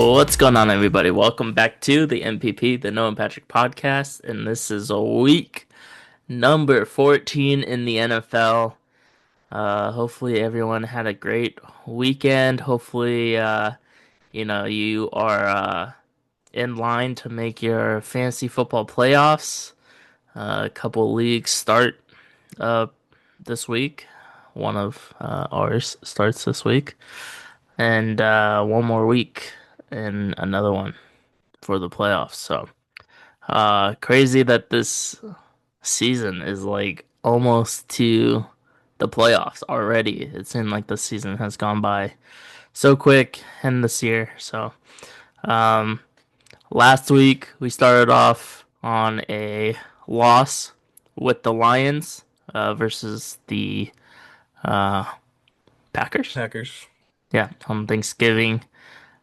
What's going on, everybody? Welcome back to the MPP, the Noah and Patrick podcast, and this is a week number 14 in the NFL. Hopefully, everyone had a great weekend. Hopefully, you are in line to make your fantasy football playoffs. A couple leagues start uh, this week. One of ours starts this week, and one more week and another one for the playoffs. So, crazy that this season is like almost to the playoffs already. It seemed like the season has gone by so quick in this year. So, um, last week we started off on a loss with the Lions versus the uh, Packers. Packers. Yeah, on Thanksgiving.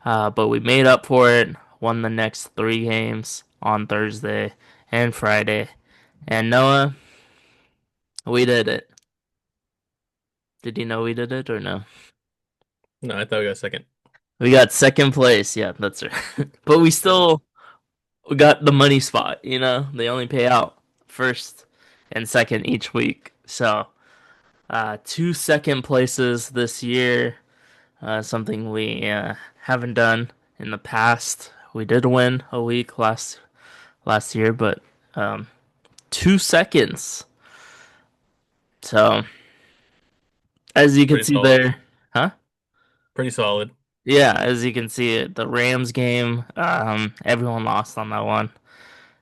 But we made up for it, won the next three games on Thursday and Friday. And Noah, we did it. Did you know we did it or no? No, I thought we got second. We got second place. Yeah, that's right. But we Yeah. still got the money spot, you know? They only pay out first and second each week. So, two second places this year, something we haven't done in the past. We did win a week last year, but 2 seconds. So as you can Pretty see solid. there, huh? Pretty solid. Yeah, as you can see, the Rams game, everyone lost on that one.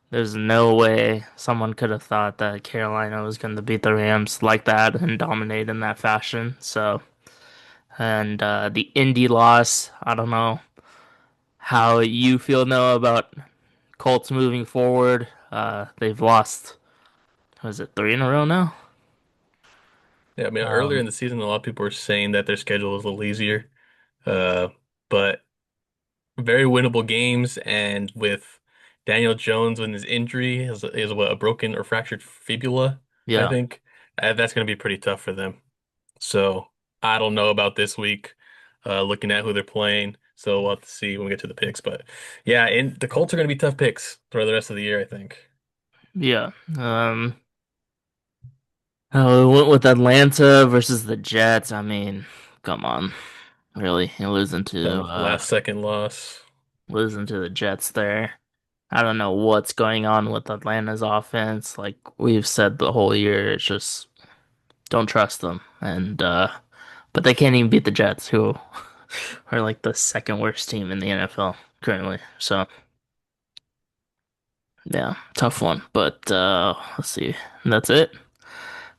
There's no way someone could have thought that Carolina was going to beat the Rams like that and dominate in that fashion. So, and the Indy loss, I don't know how you feel now about Colts moving forward. They've lost, was it three in a row now? Yeah, I mean, earlier Um, in the season, a lot of people were saying that their schedule was a little easier. Uh, but very winnable games, and with Daniel Jones with his injury, is what, a broken or fractured fibula, I yeah, think. That's going to be pretty tough for them. So I don't know about this week. Looking at who they're playing, so we'll have to see when we get to the picks. But yeah, and the Colts are going to be tough picks for the rest of the year, I think. yeah. We went with Atlanta versus the Jets. I mean, come on, really? You're Kind of last second loss. losing to the Jets there. I don't know what's going on with Atlanta's offense. Like we've said the whole year, it's just don't trust them. And but they can't even beat the Jets, who are like the second worst team in the NFL currently. So yeah, tough one. But let's see. That's it.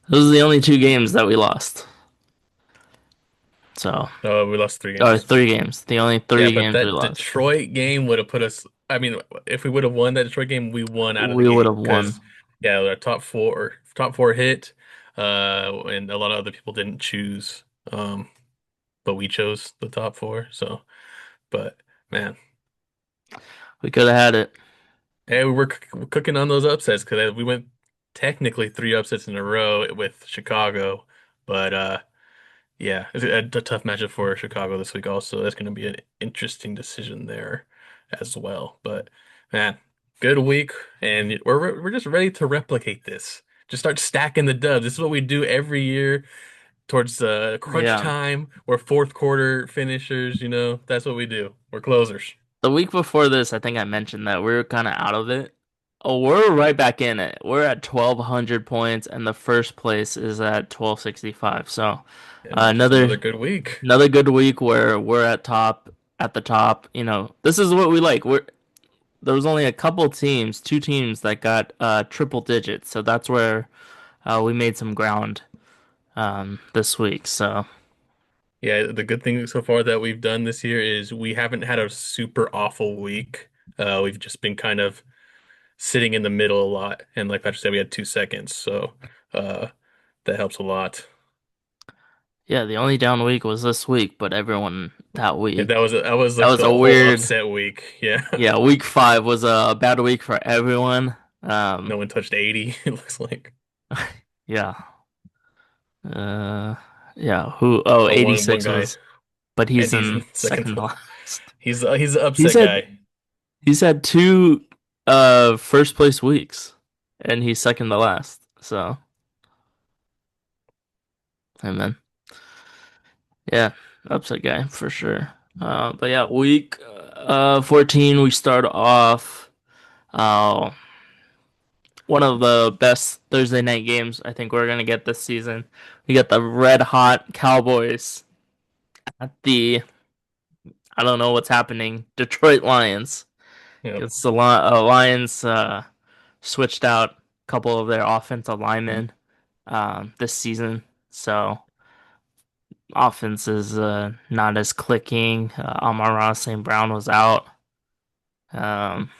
Those are the only two games that we lost. So, Oh, we lost three or games. three games. The only Yeah, three but games we that lost. Detroit game would have put us. I mean, if we would have won that Detroit game, we won out of the We would game have won. because yeah, our top four hit, and a lot of other people didn't choose, but we chose the top four. So, but man, We could have had it. hey, we were cooking on those upsets because we went technically three upsets in a row with Chicago, but yeah, it's a tough matchup for Chicago this week also. That's going to be an interesting decision there as well. But man, good week, and we're just ready to replicate this. Just start stacking the dubs. This is what we do every year towards crunch Yeah. time. We're fourth quarter finishers, That's what we do. We're closers. The week before this, I think I mentioned that we were kind of out of it. Oh, we're right back in it. We're at 1,200 points, and the first place is at 1,265. So, And just another another good week. another good week where we're at the top. This is what we like. There was only a couple teams, two teams that got triple digits. So that's where we made some ground this week. So Yeah, the good thing so far that we've done this year is we haven't had a super awful week. We've just been kind of sitting in the middle a lot. And like Patrick said, we had 2 seconds, so uh, that helps a lot. yeah, the only down week was this week, but everyone that Yeah, week that was that like was the a whole weird. upset week. Yeah, Yeah, week five was a bad week for everyone. no one touched 80. It looks like Yeah. Uh, yeah. Who? Oh, one 86 guy, was, but and he's he's in in second. second to last. He's the He's upset had guy. he's had two first place weeks, and he's second to last. So, hey man, yeah, upset guy for sure. But yeah, week 14 we start off uh one of the best Thursday night games I think we're gonna get this season. We got the red hot Cowboys at the I don't know what's happening Detroit Lions. Yep. It's the Lions switched out a couple of their offensive linemen this season, so offense is not as clicking. Amon-Ra St. Brown was out. Um,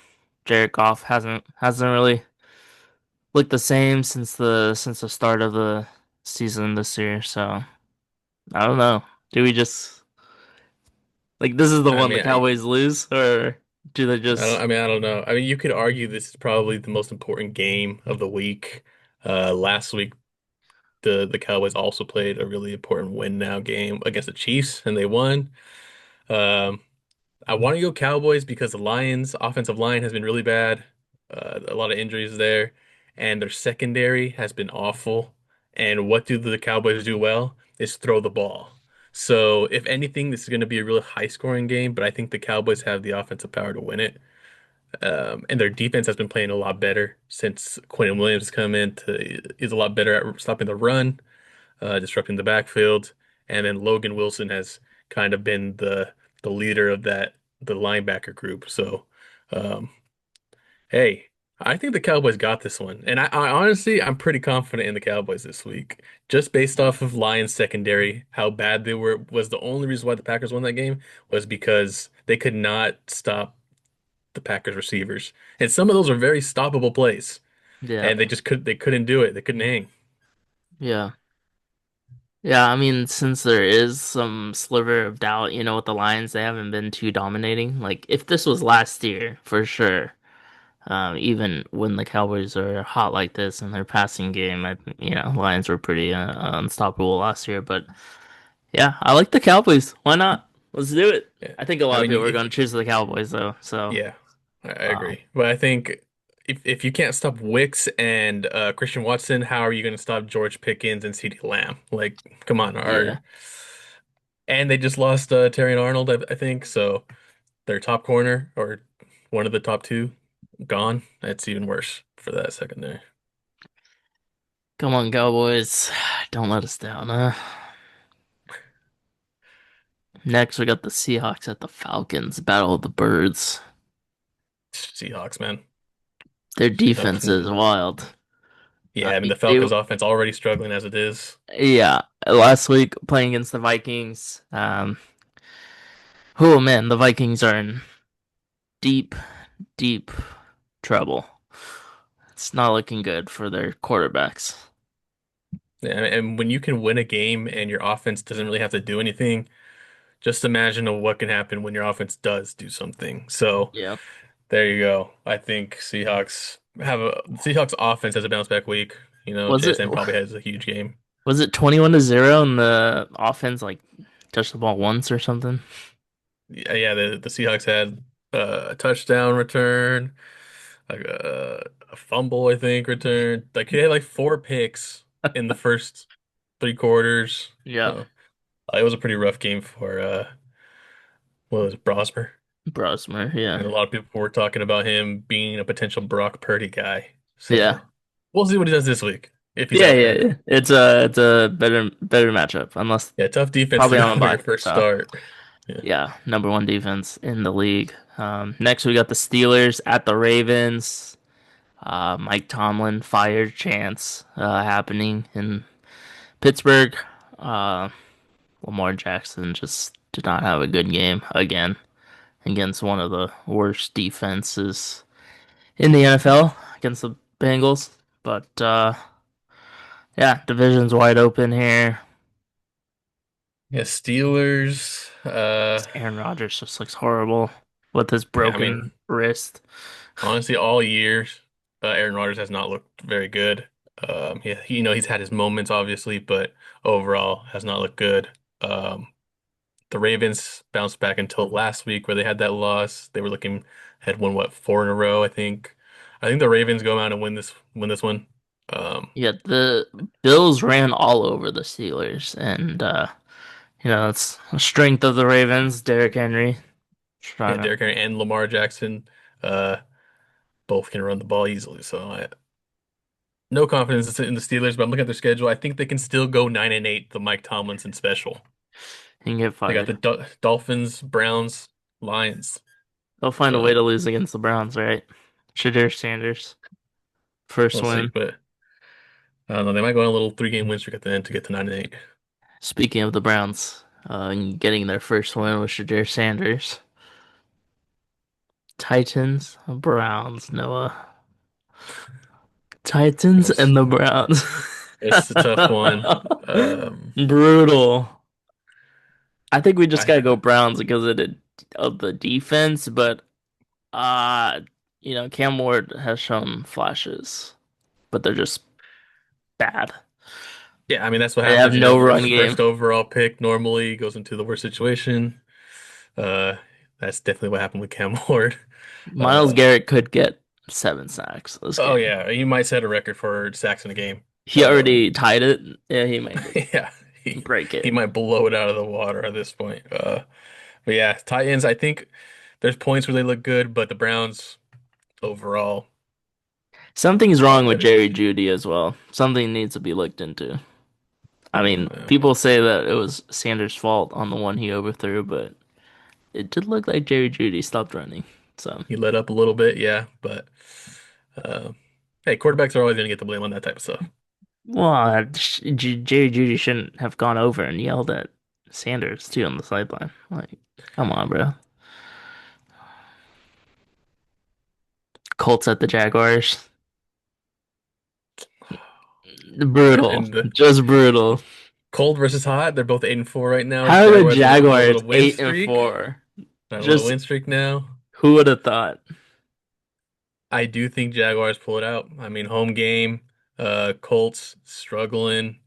Jared Goff hasn't really looked the same since the start of the season this year. So I don't know. Do we just like this is the I one the mean, I, Cowboys lose, or do they I don't. just I mean, I don't know. I mean, you could argue this is probably the most important game of the week. Last week, the Cowboys also played a really important win now game against the Chiefs, and they won. Um, I want to go Cowboys because the Lions' offensive line has been really bad. A lot of injuries there, and their secondary has been awful. And what do the Cowboys do well? Is throw the ball. So, if anything, this is going to be a really high-scoring game, but I think the Cowboys have the offensive power to win it. And their defense has been playing a lot better since Quentin Williams has come in is a lot better at stopping the run, disrupting the backfield, and then Logan Wilson has kind of been the leader of the linebacker group. So, um, hey, I think the Cowboys got this one, and I honestly I'm pretty confident in the Cowboys this week, just based off of Lions secondary, how bad they were was the only reason why the Packers won that game was because they could not stop the Packers receivers, and some of those are very stoppable plays, yeah, and they couldn't do it, they couldn't hang. yeah. Yeah, I mean, since there is some sliver of doubt, with the Lions, they haven't been too dominating. Like, if this was last year, for sure, even when the Cowboys are hot like this in their passing game, Lions were pretty unstoppable last year. But yeah, I like the Cowboys. Why not? Let's do it. Yeah, I think a I lot of mean, people are going to choose the Cowboys, though. So, yeah, I um, agree, but I think if you can't stop Wicks and Christian Watson, how are you going to stop George Pickens and CeeDee Lamb? Like, come on, yeah, and they just lost Terry and Arnold, I think, so their top corner or one of the top two gone. That's even worse for that secondary. come on, Cowboys. Don't let us down, huh? Next, we got the Seahawks at the Falcons, Battle of the Birds. Seahawks, man. Their Seahawks. defense is wild. Yeah, I mean They, the Falcons offense already struggling as it is. yeah, last week playing against the Vikings. Oh man, the Vikings are in deep, deep trouble. It's not looking good for their quarterbacks. Yeah, and when you can win a game and your offense doesn't really have to do anything, just imagine what can happen when your offense does do something. So Yeah. there you go. I think Seahawks offense has a bounce back week. You know, Was it JSN probably has a huge game. was it 21-0 and the offense like touched the ball once or something? Yeah, the Seahawks had a touchdown return, like a fumble, I think, return. Like he had like four picks in the first three quarters. Yeah. So it was a pretty rough game for what was it, Brosmer? Brosmer, yeah. And a lot of people were talking about him being a potential Brock Purdy guy. Yeah. So we'll see what he does this week if he's Yeah, out yeah, there. yeah. It's a better matchup, unless Yeah, tough defense to probably on go a for your bye. first So start. Yeah. yeah, number one defense in the league. Next we got the Steelers at the Ravens. Mike Tomlin fired chance happening in Pittsburgh. Uh, Lamar Jackson just did not have a good game again against one of the worst defenses in the NFL against the Bengals. But yeah, division's wide open here. Yeah, Steelers. Aaron Rodgers just looks horrible with his Yeah, I mean, broken wrist. honestly, all years, Aaron Rodgers has not looked very good. He's had his moments, obviously, but overall has not looked good. Um, the Ravens bounced back until last week where they had that loss. They were looking had won what, four in a row, I think. I think the Ravens go out and win this one. Um, Yeah, the Bills ran all over the Steelers, and it's a strength of the Ravens. Derrick Henry yeah, trying to Derrick Henry and Lamar Jackson uh both can run the ball easily. No confidence in the Steelers, but I'm looking at their schedule. I think they can still go 9-8, the Mike Tomlinson special. get They got fired. the Dolphins, Browns, Lions. They'll find a way So to lose against the Browns, right? Shadir Sanders, first we'll see. win. But I don't know. They might go on a little three-game win streak at the end to get to 9-8. Speaking of the Browns, getting their first win with Shadir Sanders. Titans, Browns, Noah. Titans It's and the Browns. it's a tough one. Brutal. I think we just I gotta go Browns because of the defense, but uh, Cam Ward has shown flashes, but they're just bad. Yeah, I mean that's what They have happens. no run First game. overall pick normally goes into the worst situation. Uh, that's definitely what happened with Cam Ward. Miles Uh, Garrett could get 7 sacks this oh game. yeah, he might set a record for sacks in a game. He Um, already tied it. Yeah, he might yeah, he break he it. might blow it out of the water at this point. But yeah, Titans. I think there's points where they look good, but the Browns overall Something's are a wrong with better Jerry team. Jeudy as well. Something needs to be looked into. I mean, Yeah. people say that it was Sanders' fault on the one he overthrew, but it did look like Jerry Jeudy stopped running. So, He let up a little bit, yeah, but uh, hey, quarterbacks are always going to get the blame on that type of stuff. well, Jerry Jeudy shouldn't have gone over and yelled at Sanders too on the sideline. Like, come on, bro. Colts at the Jaguars. Brutal. And the Just brutal. cold versus hot, they're both 8-4 right now. How are the Jaguars on a Jaguars little win streak. 8-4? On a little Just win streak now. who would have thought? I do think Jaguars pull it out. I mean, home game, Colts struggling.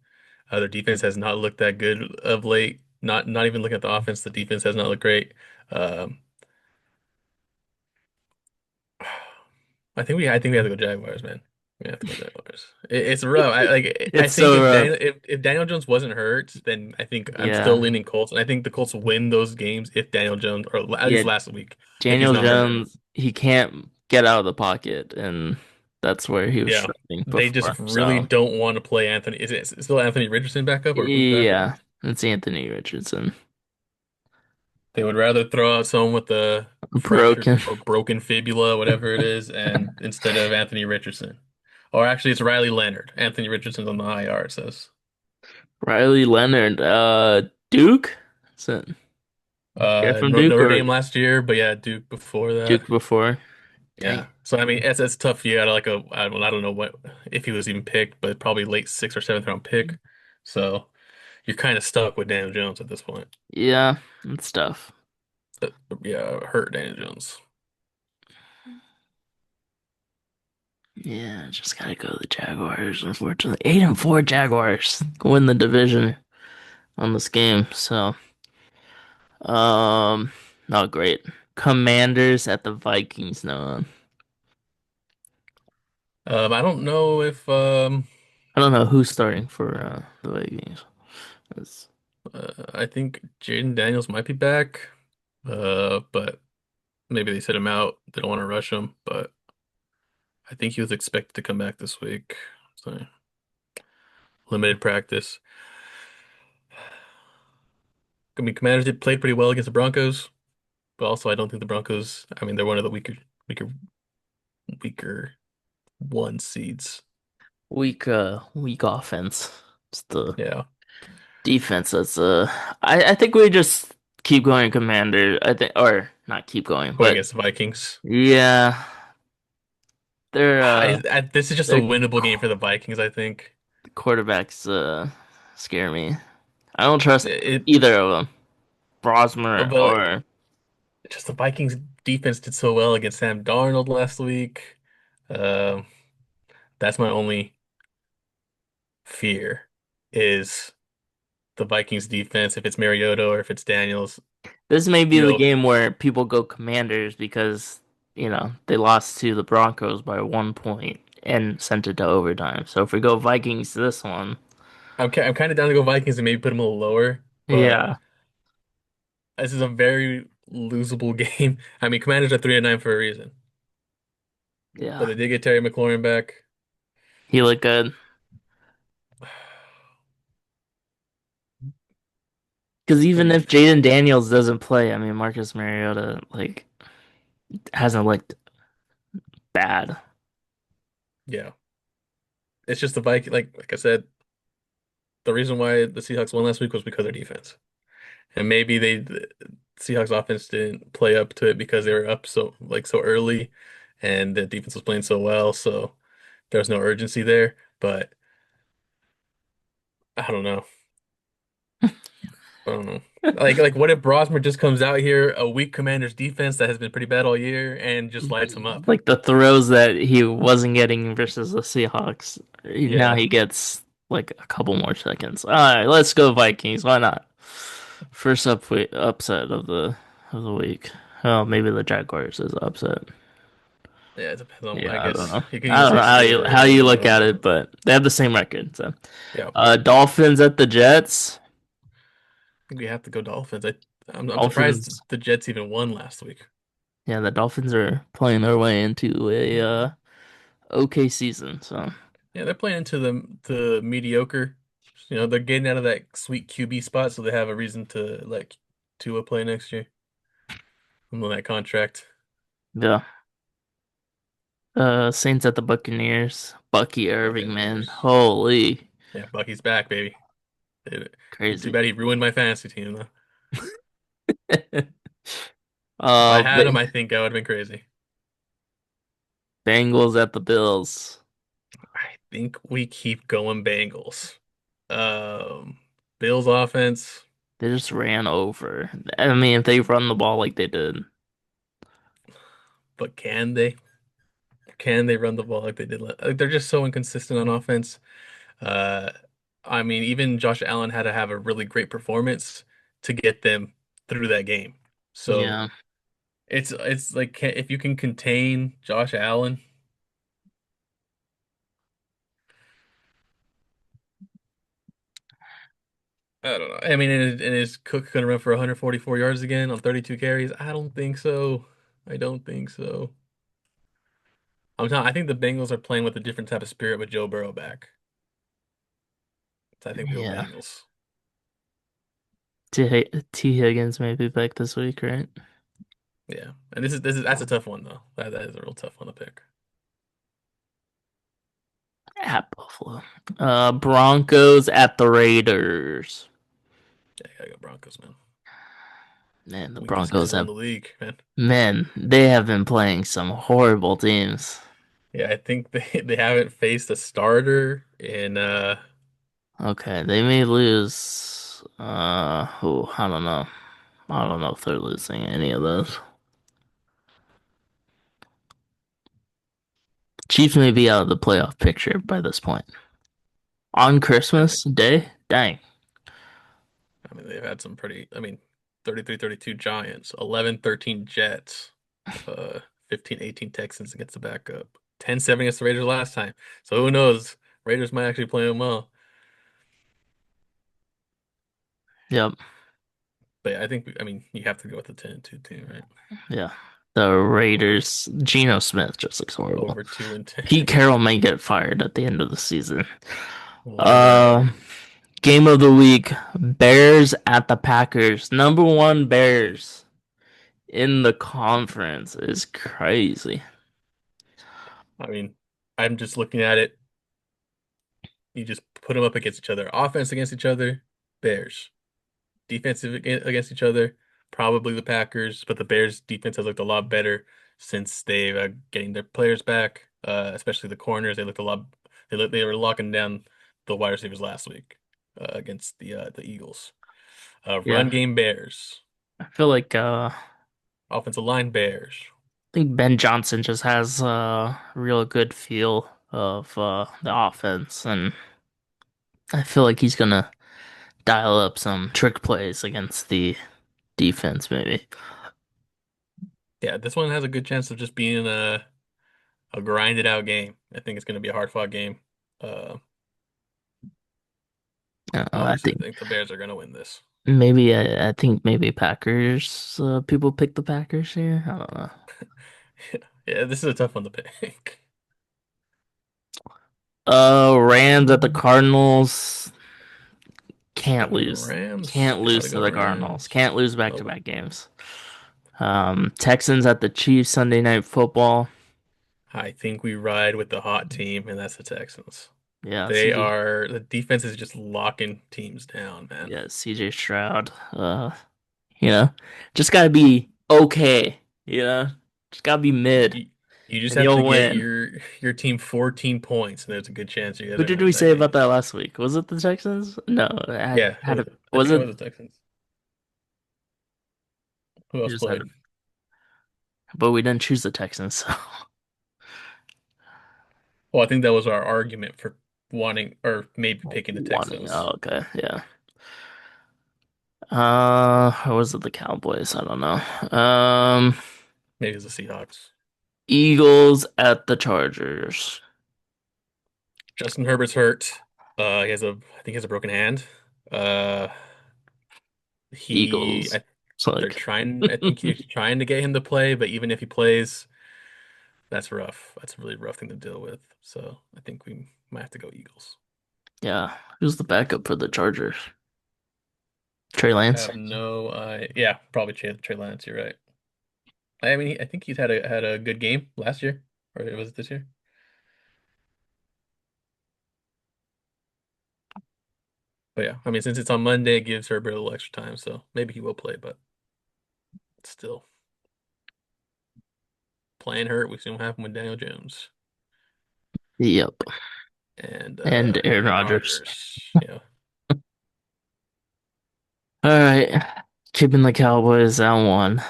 Their defense has not looked that good of late. Not even looking at the offense, the defense has not looked great. Um, I think we have to go Jaguars, man. We have to go Jaguars. It's rough. I It's think so if rough. Daniel Jones wasn't hurt, then I think I'm still Yeah. leaning Colts, and I think the Colts will win those games if Daniel Jones, or at Yeah, least last week, if he's Daniel not hurt. Jones, he can't get out of the pocket, and that's where he was Yeah, struggling they just before. really So, don't want to play Anthony. Is it still Anthony Richardson back up, or who's back up? yeah, it's Anthony Richardson. They would rather throw out someone with a fractured Broken. or broken fibula, whatever it is, and instead of Anthony Richardson. Or actually, it's Riley Leonard. Anthony Richardson's on the IR, it says. Riley Leonard, Duke? Is it guy from Duke Notre or Dame last year, but yeah, Duke before that. Duke before? Yeah. Dang. So I mean, it's tough. You got like I don't know what if he was even picked, but probably late sixth or seventh round pick. So you're kind of stuck with Daniel Jones at this point. Yeah, it's tough. Uh, yeah, hurt Daniel Jones. Yeah, just gotta go the Jaguars, unfortunately. 8-4 Jaguars win the division on this game. So, oh great. Commanders at the Vikings now. I don't know if I don't know who's starting for the Vikings. It's- I think Jaden Daniels might be back. But maybe they sit him out. They don't want to rush him, but I think he was expected to come back this week. So limited practice. I mean, Commanders did played pretty well against the Broncos, but also I don't think the Broncos. I mean, they're one of the weaker one seeds. weak offense. It's the Yeah, defense that's I think we just keep going Commander. I think or not keep going, going but against the Vikings. yeah, they're This is just a their winnable game for the Vikings, I think. quarterbacks scare me. I don't trust It, either of them. Brosmer but or just the Vikings defense did so well against Sam Darnold last week. Um, that's my only fear is the Vikings defense, if it's Mariota or if it's Daniels, This may be you the know, game where people go Commanders because, they lost to the Broncos by 1 point and sent it to overtime. So if we go Vikings this one, I'm kind of down to go Vikings and maybe put them a little lower, but yeah, this is a very losable game. I mean, Commanders are 3-9 for a reason, but yeah, they did get Terry McLaurin back. he looked good. Because What do even you if think? Jaden Daniels doesn't play, I mean, Marcus Mariota, hasn't looked bad. Yeah, it's just the Viking. Like I said, the reason why the Seahawks won last week was because of their defense, and maybe the Seahawks offense didn't play up to it because they were up so early, and the defense was playing so well, so there was no urgency there. But I don't know. I don't know. Like what if Brosmer just comes out here, a weak Commanders defense that has been pretty bad all year, and just lights them up? Like the throws that he wasn't getting versus the Seahawks, now Yeah. he gets like a couple more seconds. All right, let's go Vikings. Why not? First upset of the week. Oh, maybe the Jaguars is upset. Yeah, it depends on, I Yeah, I don't guess know. you can I either don't say know score how or you win look at total. it, but they have the same record. So, Yeah. Dolphins at the Jets. I think we have to go Dolphins. I'm surprised Dolphins. the Jets even won last week. Yeah, the Dolphins are playing their way into a okay season. So, Yeah, they're playing into the mediocre. They're getting out of that sweet QB spot, so they have a reason to let Tua play next year on that contract. yeah. Saints at the Buccaneers. Bucky Irving, man. Buccaneers. Holy, Yeah, Bucky's back, baby. It- Too crazy. bad he ruined my fantasy team, though. If I Uh, had him, Ba- I think I would have been crazy. Bengals at the Bills. I think we keep going Bengals. Um, Bills offense, They just ran over. I mean, if they run the ball like they did, but can they? Can they run the ball like they did? Like, they're just so inconsistent on offense. Uh, I mean, even Josh Allen had to have a really great performance to get them through that game. So yeah, it's like if you can contain Josh Allen, I don't know. I mean, and is Cook going to run for 144 yards again on 32 carries? I don't think so. I don't think so. I think the Bengals are playing with a different type of spirit with Joe Burrow back. So I think we go yeah. Bengals. T Higgins may be back this week, right? Yeah, and this is that's a tough one though. That is a real tough one to pick. At Buffalo. Broncos at the Raiders. Yeah, I gotta go Broncos, man. Man, the Weakest Broncos schedule in have the league, man. they have been playing some horrible teams. Yeah, I think they haven't faced a starter in Okay, they may lose. I don't know. I don't know if they're losing any of those. Chiefs may be out of the playoff picture by this point. On I think Christmas Day? Dang. I mean they've had some pretty I mean 33-32 Giants, 11-13 Jets, uh 15-18 Texans against the backup. 10-7 against the Raiders last time. So who knows? Raiders might actually play them well. Yep. But yeah, I think I mean you have to go with the 10-2 team, right? Yeah. The Over Raiders, Geno Smith just looks horrible. over 2-10. Pete Carroll may get fired at the end of the season. What a guy. Uh, Game of the week, Bears at the Packers. Number one Bears in the conference is crazy. I mean, I'm just looking at it. You just put them up against each other. Offense against each other, Bears. Defensive against each other, probably the Packers, but the Bears defense has looked a lot better since they've getting their players back, especially the corners. They looked a lot. They were locking down the wide receivers last week against the Eagles. Run Yeah. game Bears, I feel like offensive line Bears. I think Ben Johnson just has a real good feel of the offense, and I feel like he's gonna dial up some trick plays against the defense, maybe. Yeah, this one has a good chance of just being a grinded out game. I think it's going to be a hard fought game. Uh, I Obviously, I think think the Bears are going to win this. I think maybe Packers. People pick the Packers here. I don't know. Yeah, this is a tough one to pick. Rams at the Cardinals. Can't Going lose. Rams. Can't Gotta lose to go the Cardinals. Rams. Can't lose Nope. back-to-back games. Texans at the Chiefs Sunday Night Football. I think we ride with the hot team, and that's the Texans. Yeah, CJ. The defense is just locking teams down, man. Yeah, CJ Stroud. You know, just gotta be okay. You know, just gotta be mid, You, you just and have to you'll get win. your team 14 points, and there's a good chance you guys Who are did gonna win we that say about game. that last week? Was it the Texans? No, it Yeah, had a, I was think it it? was the Texans. Who We else just had, played? but we didn't choose the Texans. So Well, I think that was our argument for wanting or maybe picking the wanting. Texans. Oh, okay, yeah. Or was it the Cowboys? I don't know. Maybe it's the Seahawks. Eagles at the Chargers. Justin Herbert's hurt. I think he has a broken hand. Uh, he, Eagles. I, It's they're like, trying. I think he's trying to get him to play, but even if he plays, that's rough. That's a really rough thing to deal with. So I think we might have to go Eagles. yeah. Who's the backup for the Chargers? Trey I Lance. have no. Yeah, probably Trey Lance. You're right. I mean, I think he's had a good game last year, or was it this year? But yeah, I mean, since it's on Monday, it gives Herbert a little extra time, so maybe he will play. But still, playing hurt, we see what happened with Daniel Jones Yep. and And Aaron Aaron Rodgers. Rodgers. Yeah, All right. Keeping the Cowboys at one.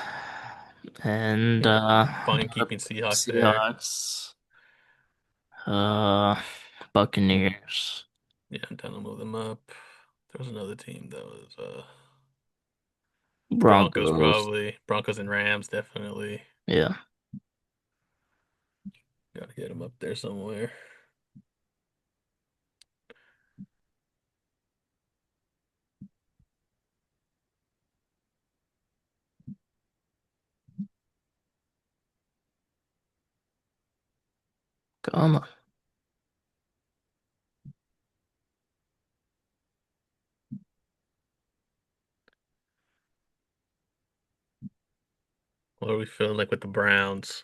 And yeah. Fine the keeping Seahawks there. Seahawks. Uh Buccaneers. Yeah, I'm trying to move them up. There was another team that was Broncos Broncos. probably. Broncos and Rams definitely. Yeah. Got to get them up there somewhere. Come on. What are we feeling like with the Browns?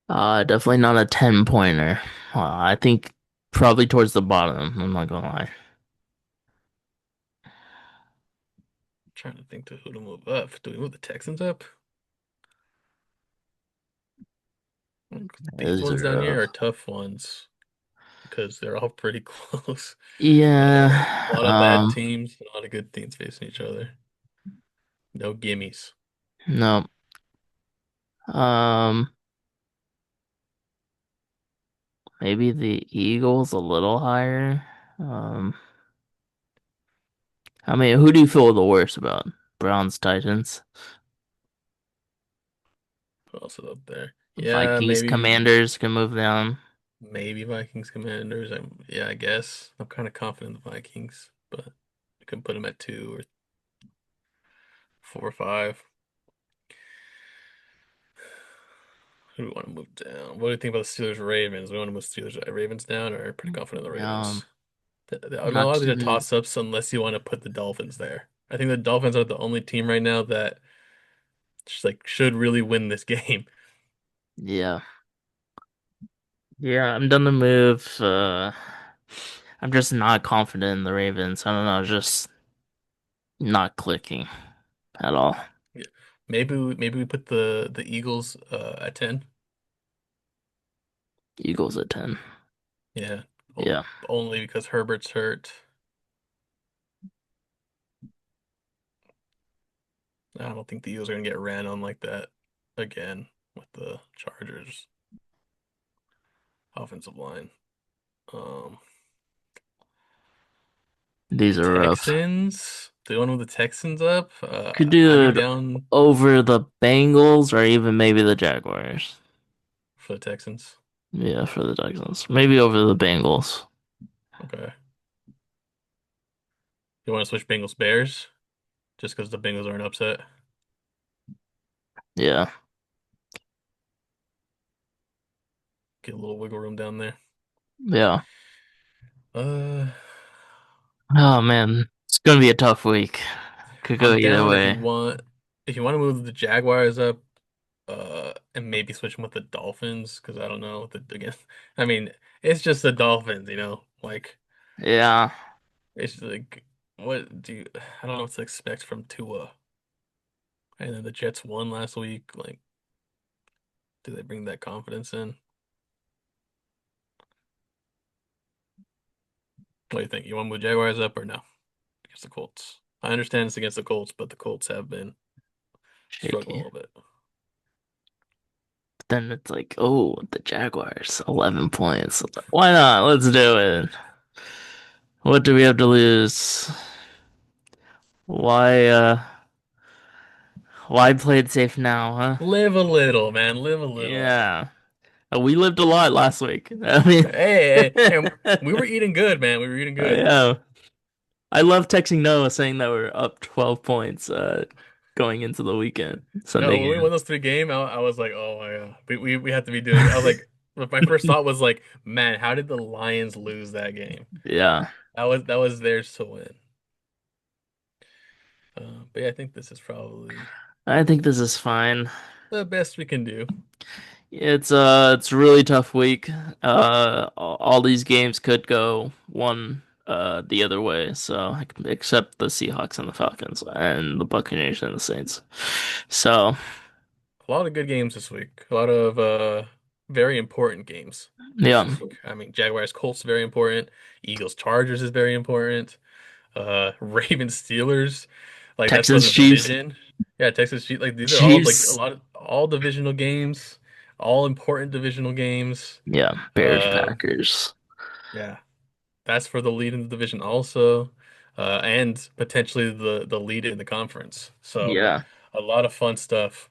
Definitely not a 10-pointer. I think probably towards the bottom, I'm not gonna lie. Trying to think to who to move up. Do we move the Texans up? These Those ones down are here are tough ones because they're all pretty close. A yeah. lot of bad teams, a lot of good teams facing each other. No gimmies. No. Um Maybe the Eagles a little higher. Um I mean, who do you feel the worst about? Browns, Titans, Who else is up there? Yeah, Vikings, Commanders can move down. maybe Vikings Commanders. Yeah, I guess. I'm kind of confident in the Vikings, but I could put them at 2 or 4 or 5. Who do we want to move down? What do you think about the Steelers Ravens? We want to move Steelers Ravens down, or pretty confident in the Um, Ravens? I mean, a not lot of these are too. toss-ups unless you want to put the Dolphins there. I think the Dolphins are the only team right now that just like should really win this game. Yeah, yeah. I'm done the move. I'm just not confident in the Ravens. I don't know, just not clicking at all. Yeah. Maybe we put the Eagles at 10. Eagles at 10. Yeah. Yeah, Only because Herbert's hurt. I don't think the Eagles are gonna get ran on like that again with the Chargers offensive line. Um, These are rough. Texans. The one with the Texans up. Could I'd do be it down over the Bengals or even maybe the Jaguars. for the Texans. Yeah, for the Texans. Maybe over the Bengals. Okay. You want to switch Bengals Bears just because the Bengals are an upset? Yeah. Get a little wiggle room down there. Yeah. Uh, Oh man, it's gonna be a tough week. Could go I'm either down way. if you want to move the Jaguars up, and maybe switch them with the Dolphins because I don't know again. I mean, it's just the Dolphins, like Yeah. it's like what do you? I don't know what to expect from Tua. And then the Jets won last week. Like, do they bring that confidence in? What do you think? You want to move Jaguars up or no? Against the Colts. I understand it's against the Colts, but the Colts have been struggling a Shaky. little bit. Then it's like, oh, the Jaguars, 11 points. Why not? Let's do it. What do we have to lose? Why, why play it safe now, huh? Live a little, man. Live a little. Yeah. We lived a lot last week. I mean, And we were eating good, man. We were eating good. yeah. I love texting Noah saying that we're up 12 points, going into the weekend, No, Sunday when we won game. those three games, I was like, oh my God, we have to be doing it. I was like, my first thought was like, man, how did the Lions lose that game? Yeah. That was theirs to win. But yeah, I think this is probably I think this is fine. the best we can do. It's a really tough week. All these games could go one the other way, so except the Seahawks and the Falcons and the Buccaneers and the Saints. So, A lot of good games this week. A lot of very important games this yeah. week. I mean, Jaguars Colts very important. Eagles Chargers is very important. Ravens Steelers, like that's for Texans the Chiefs. division. Yeah, Texas Chiefs. Like these are all like a Chiefs. lot of all divisional games, all important divisional games. Yeah, Bears Uh, Packers. yeah, that's for the lead in the division also, and potentially the lead in the conference. So Yeah. a lot of fun stuff.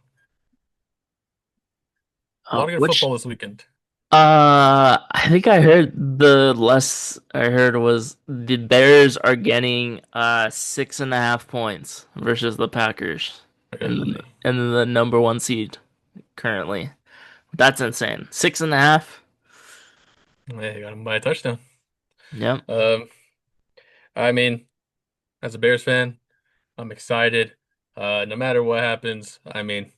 A lot of good Which football this weekend. I think I heard the less I heard was the Bears are getting 6.5 points versus the Packers Really, and the number one seed currently. That's insane. 6.5. I got him by a touchdown. Yep. Um, I mean, as a Bears fan, I'm excited. No matter what happens, I mean,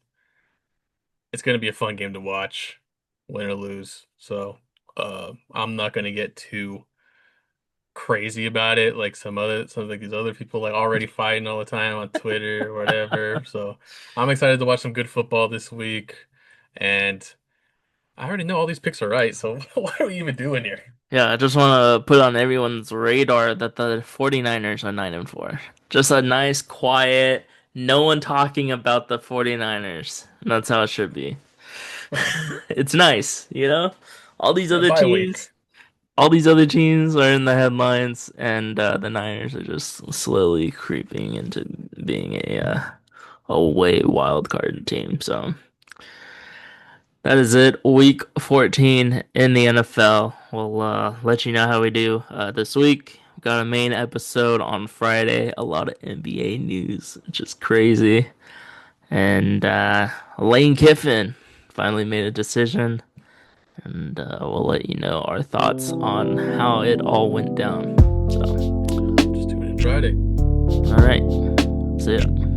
it's going to be a fun game to watch, win or lose. So, I'm not going to get too crazy about it like some like these other people like already fighting all the time on Twitter or whatever. So, I'm excited to watch some good football this week, and I already know all these picks are right. So, what are we even doing here? Yeah, I just want to put on everyone's radar that the 49ers are 9-4. Just a nice, quiet, no one talking about the 49ers. That's how it should be. It's nice, you know? All these Yeah, other bye teams, week. all these other teams are in the headlines, and the Niners are just slowly creeping into being a way wild card team. So that is it. Week 14 in the NFL. We'll let you know how we do this week. We got a main episode on Friday. A lot of NBA news, which is crazy. And Lane Kiffin finally made a decision. And we'll let you know our thoughts on how it all went down. So, Just tune in Friday. all right. See ya.